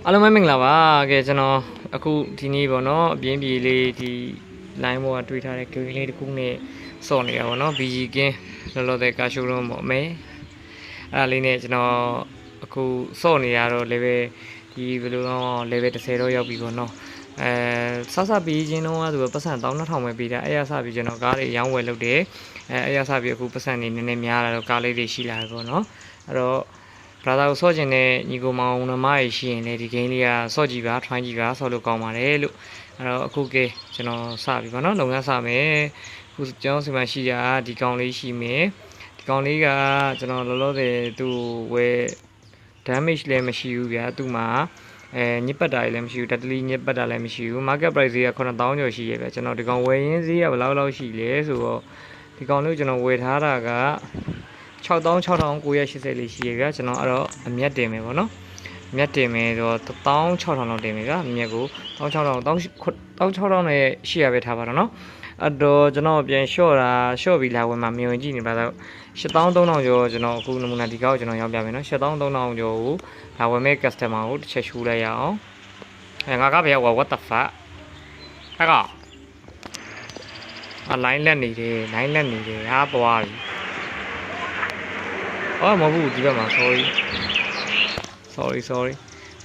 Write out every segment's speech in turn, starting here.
အားလုံးပဲမင်္ဂလာပါကဲကျွန်တော်အခုဒီနေ့ပေါ့နော်အပြင်းပြေလေးဒီ line ပေါ်ကတွေ့ထားတဲ့ green လေးတစ်ခုနဲ့စော့နေတာပေါ့နော် BG ကင်းလောလောဆယ်ကာရှိုးလုံးပေါ့အမေအဲ့ဒါလေးနဲ့ကျွန်တော်အခုစော့နေရတော့ level ဒီဘယ်လိုတော့ level 10တော့ရောက်ပြီပေါ့နော်စပြီးချင်းတော့သူပတ်စံ12000ပဲပေးတာအဲ့ရစပြီးကျွန်တော်ကားတွေရောင်းဝယ်လုပ်တယ်အဲ့ရစပြီးအခုပတ်စံနေနည်းနည်းများလာတော့ကားလေးတွေရှိလာတယ်ပေါ့နော်အဲ့တော့ဘာသာကိုစော့ကျင်တဲ့ညီကိုမောင်နှမရရှိရင်လေဒီ game လေးကစော့ကြည့်ပါ try ကြည့်ပါစော့လို့ကောင်းပါတယ်လို့အဲ့တော့အခုကဲကျွန်တော်စပြီပေါ့နော်လုပ်ငန်းစမယ်အခုကျွန်တော်စီမှာရှိတာဒီကောင်လေးရှိမယ်ဒီကောင်လေးကကျွန်တော်လောလောဆယ်သူ့ဝယ် damage လည်းမရှိဘူးဗျာသူ့မှာညစ်ပတ်တာလည်းမရှိဘူးတက်တလီညစ်ပတ်တာလည်းမရှိဘူး market price က9000ကျော်ရှိရဗျာကျွန်တော်ဒီကောင်ဝယ်ရင်းဈေးကဘယ်လောက်ရှိလဲဆိုတော့ဒီကောင်လေးကျွန်တော်ဝယ်ထားတာက66980လေးရှိရဗျာကျွန်တော်အဲ့တော့အမြတ်တင်မယ်ပေါ့နော်အမြတ်တင်မယ်ဆိုတော့16000လောက်တင်မယ်ဗျာအမြတ်ကို16000နဲ့ရှိရပဲထားပါတော့နော်အဲ့တော့ကျွန်တော်ပြန်လျှော့ပြီးလာဝင်မှာမြင်ကြည့်နေပါတော့8300ကျော်ကျွန်တော်အခုနမူနာဒီကောက်ကျွန်တော်ရောက်ပြမယ်နော်8300ကျော်ကိုလာဝင်မဲ့ customer ကိုတစ်ချက်ရှူလိုက်ရအောင်ငါကဘယ်ရောက် what the fuck အဲ့ကline လက်နေတယ်ဟာပွားပြီမဟုတ်ဘူးဒီဘက်မှာ sorry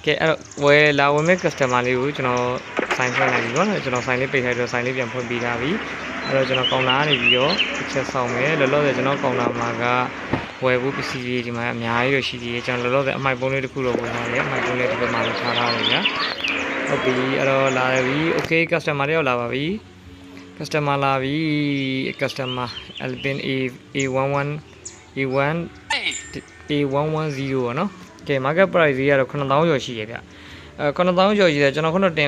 ကဲအဲ့တော့ဝယ်လာဝင်မဲ့ customer လေးကိုကျွန်တော် sign ဖွင့်လိုက်ပြီပေါ့နော်ကျွန်တော် sign လေးပိတ်ထားတော့ sign လေးပြန်ဖွင့်ပေးထားပြီအဲ့တော့ကျွန်တော်ကောင်တာကနေပြီးတော့တစ်ချက်ဆောင်မယ်လောလောဆယ်ကျွန်တော်ကောင်တာမှာကဝယ်ဖို့ပစ္စည်းတွေဒီမှာအများကြီးရရှိသေးတယ်ကျွန်တော်လောလောဆယ်အမိုက်ပုံးလေးတစ်ခုတော့ဝင်ထားတယ်အမိုက်ပုံးလေးဒီဘက်မှာထားထားတယ်ဗျာဟုတ်ပြီအဲ့တော့လာပြီ okay customer တွေရောက်လာပါပြီ customer လာပြီ customer Alpin A11 A110 ပေါ့နော်ကဲ market price ကြီးကတော့9000ကျော်ရှိရဗျ9000ကျော်ရှိတယ်ကျွန်တော်ခုနတင်